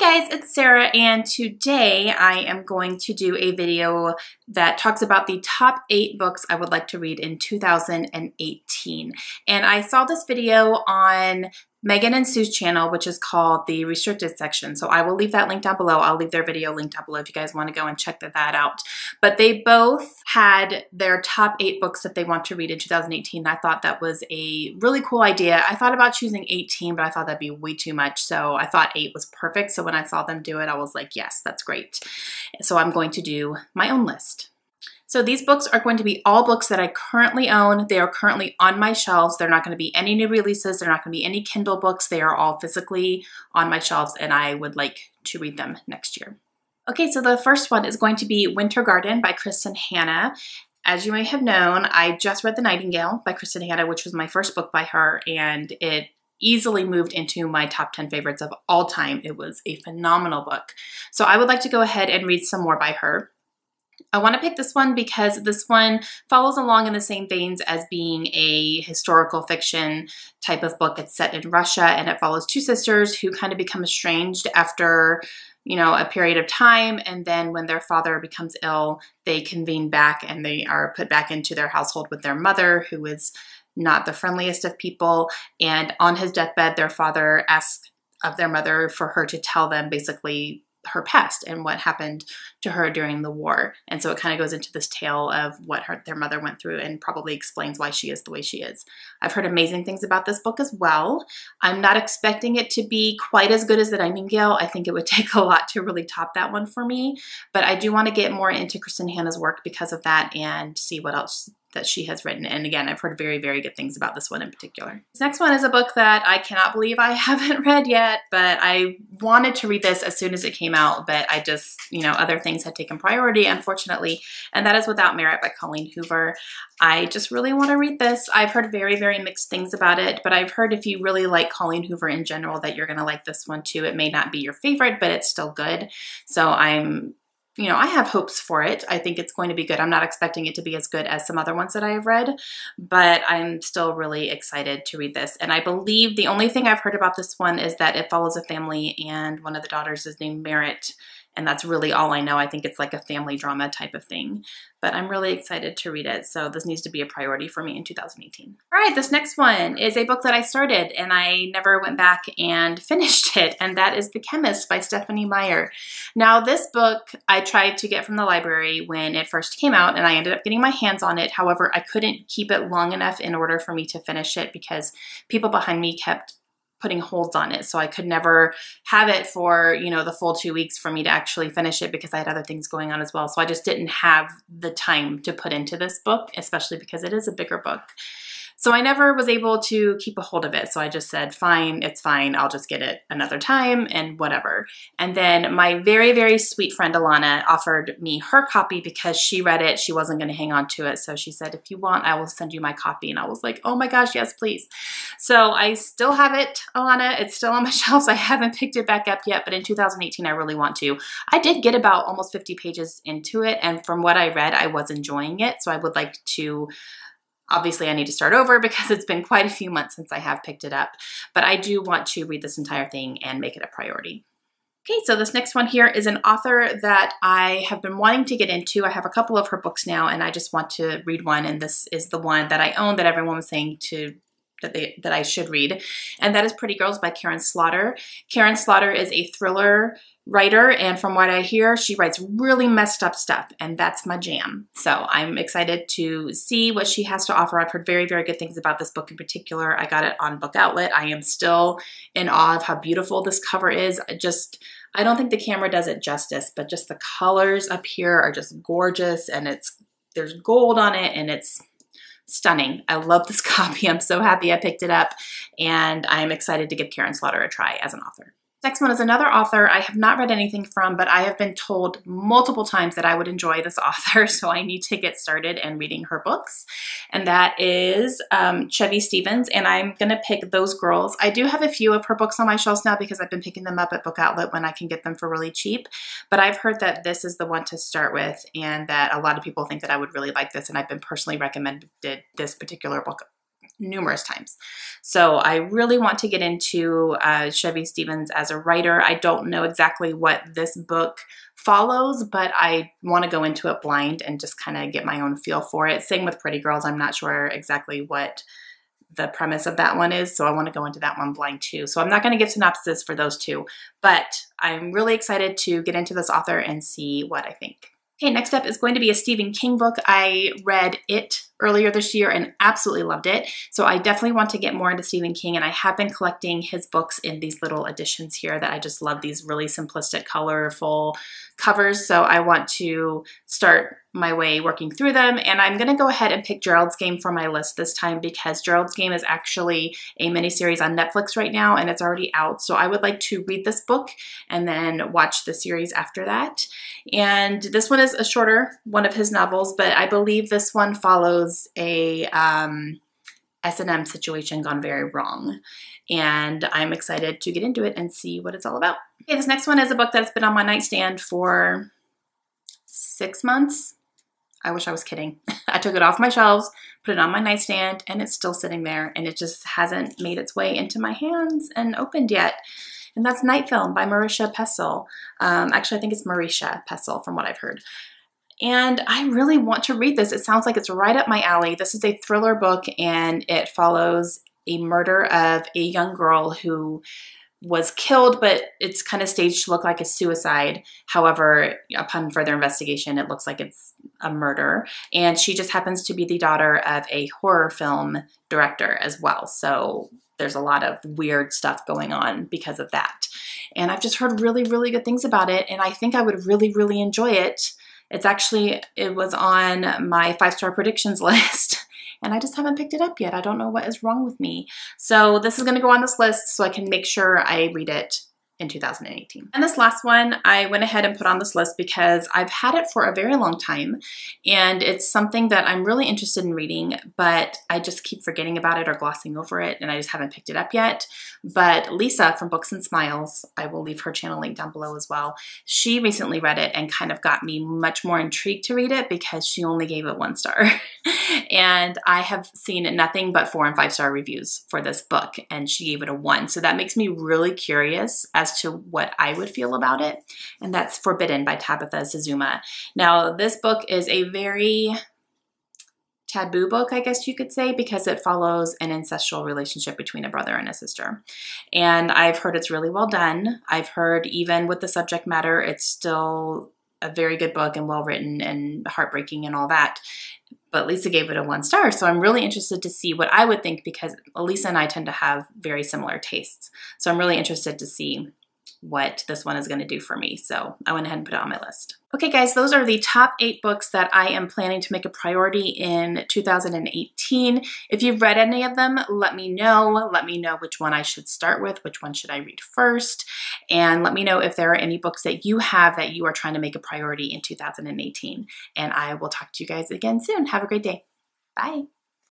Hi guys, it's Sarah, and today I am going to do a video that talks about the top 8 books I would like to read in 2018. And I saw this video on Megan and Sue's channel, which is called the restricted section. So I will leave that link down below. I'll leave their video linked down below if you guys want to go and check that out. But they both had their top 8 books that they want to read in 2018. I thought that was a really cool idea. I thought about choosing 18, but I thought that'd be way too much. So I thought 8 was perfect. So when I saw them do it, I was like, yes, that's great. So I'm going to do my own list. So these books are going to be all books that I currently own. They are currently on my shelves. They're not going to be any new releases. They're not going to be any Kindle books. They are all physically on my shelves, and I would like to read them next year. Okay, so the first one is going to be Winter Garden by Kristen Hanna. As you may have known, I just read The Nightingale by Kristen Hanna, which was my first book by her, and it easily moved into my top 10 favorites of all time. It was a phenomenal book. So I would like to go ahead and read some more by her. I want to pick this one because this one follows along in the same veins as being a historical fiction type of book. It's set in Russia, and it follows 2 sisters who kind of become estranged after, a period of time. And then when their father becomes ill, they convene back and they are put back into their household with their mother, who is not the friendliest of people. And on his deathbed, their father asks of their mother for her to tell them basically her past and what happened to her during the war. And so it kind of goes into this tale of what their mother went through and probably explains why she is the way she is. I've heard amazing things about this book as well. I'm not expecting it to be quite as good as The Nightingale. I think it would take a lot to really top that one for me, but I do want to get more into Kristen Hanna's work because of that and see what else that she has written. And again, I've heard very, very good things about this one in particular. This next one is a book that I cannot believe I haven't read yet, but I wanted to read this as soon as it came out, but I just, other things had taken priority, unfortunately, and that is Without Merit by Colleen Hoover. I just really want to read this. I've heard very, very mixed things about it, but I've heard if you really like Colleen Hoover in general that you're going to like this one too. It may not be your favorite, but it's still good. So I have hopes for it. I think it's going to be good. I'm not expecting it to be as good as some other ones that I have read, but I'm still really excited to read this. And I believe the only thing I've heard about this one is that it follows a family and one of the daughters is named Merit. And that's really all I know. I think it's like a family drama type of thing, but I'm really excited to read it. So this needs to be a priority for me in 2018. All right, this next one is a book that I started and I never went back and finished it, and that is The Chemist by Stephanie Meyer. Now this book I tried to get from the library when it first came out, and I ended up getting my hands on it. However, I couldn't keep it long enough in order for me to finish it because people behind me kept putting holds on it. So I could never have it for, the full 2 weeks for me to actually finish it because I had other things going on as well. So I just didn't have the time to put into this book, especially because it is a bigger book. So I never was able to keep a hold of it. So I just said, fine, it's fine. I'll just get it another time and whatever. And then my very, very sweet friend Alana offered me her copy because she read it. She wasn't going to hang on to it. So she said, if you want, I will send you my copy. And I was like, oh my gosh, yes, please. So I still have it, Alana. It's still on my shelves. I haven't picked it back up yet, but in 2018, I really want to. I did get about almost 50 pages into it. And from what I read, I was enjoying it. So I would like to. Obviously, I need to start over because it's been quite a few months since I have picked it up, but I do want to read this entire thing and make it a priority. Okay, so this next one here is an author that I have been wanting to get into. I have a couple of her books now, and I just want to read one, and this is the one that I own that everyone was saying that I should read, and that is Pretty Girls by Karen Slaughter. Karen Slaughter is a thriller writer, and from what I hear, she writes really messed up stuff, and that's my jam. So I'm excited to see what she has to offer. I've heard very, very good things about this book in particular. I got it on Book Outlet. I am still in awe of how beautiful this cover is. I don't think the camera does it justice, but just the colors up here are just gorgeous, and there's gold on it, and it's stunning. I love this copy. I'm so happy I picked it up, and I'm excited to give Karen Slaughter a try as an author. Next one is another author I have not read anything from, but I have been told multiple times that I would enjoy this author, so I need to get started and reading her books. And that is Chevy Stevens, and I'm going to pick Those Girls. I do have a few of her books on my shelves now because I've been picking them up at Book Outlet when I can get them for really cheap, but I've heard that this is the one to start with and that a lot of people think that I would really like this, and I've been personally recommended this particular book numerous times. So I really want to get into Chevy Stevens as a writer. I don't know exactly what this book follows, but I want to go into it blind and just kind of get my own feel for it. Same with Pretty Girls. I'm not sure exactly what the premise of that one is, so I want to go into that one blind too. So I'm not going to give synopsis for those two, but I'm really excited to get into this author and see what I think. Okay, next up is going to be a Stephen King book. I read It earlier this year and absolutely loved it. So I definitely want to get more into Stephen King, and I have been collecting his books in these little editions here that I just love, these really simplistic, colorful covers. So I want to start my way working through them, and I'm going to go ahead and pick Gerald's Game for my list this time because Gerald's Game is actually a miniseries on Netflix right now and it's already out. So I would like to read this book and then watch the series after that. And this one is a shorter one of his novels, but I believe this one follows a S&M situation gone very wrong. And I'm excited to get into it and see what it's all about. Okay, this next one is a book that's been on my nightstand for 6 months. I wish I was kidding. I took it off my shelves, put it on my nightstand, and it's still sitting there, and it just hasn't made its way into my hands and opened yet. And that's Night Film by Marisha Pessl. Actually, I think it's Marisha Pessl from what I've heard. And I really want to read this. It sounds like it's right up my alley. This is a thriller book, and it follows a murder of a young girl who was killed, but it's kind of staged to look like a suicide. However, upon further investigation, it looks like it's a murder. And she just happens to be the daughter of a horror film director as well. So there's a lot of weird stuff going on because of that. And I've just heard really, really good things about it. And I think I would really, really enjoy it. It was on my 5-star predictions list. And I just haven't picked it up yet. I don't know what is wrong with me. So this is going to go on this list so I can make sure I read it in 2018. And this last one, I went ahead and put on this list because I've had it for a very long time. And it's something that I'm really interested in reading, but I just keep forgetting about it or glossing over it, and I just haven't picked it up yet. But Lisa from Books and Smiles, I will leave her channel link down below as well. She recently read it and kind of got me much more intrigued to read it because she only gave it 1 star. And I have seen nothing but 4- and 5-star reviews for this book, and she gave it a 1. So that makes me really curious as to what I would feel about it. And that's Forbidden by Tabitha Zuzuma. Now, this book is a very taboo book, I guess you could say, because it follows an incestual relationship between a brother and a sister. And I've heard it's really well done. I've heard even with the subject matter, it's still a very good book and well written and heartbreaking and all that. But Lisa gave it a 1 star, so I'm really interested to see what I would think because Lisa and I tend to have very similar tastes. So I'm really interested to see what this one is going to do for me. So I went ahead and put it on my list. Okay guys, those are the top 8 books that I am planning to make a priority in 2018. If you've read any of them, let me know. Let me know which one I should start with, which one should I read first, and let me know if there are any books that you have that you are trying to make a priority in 2018. And I will talk to you guys again soon. Have a great day. Bye.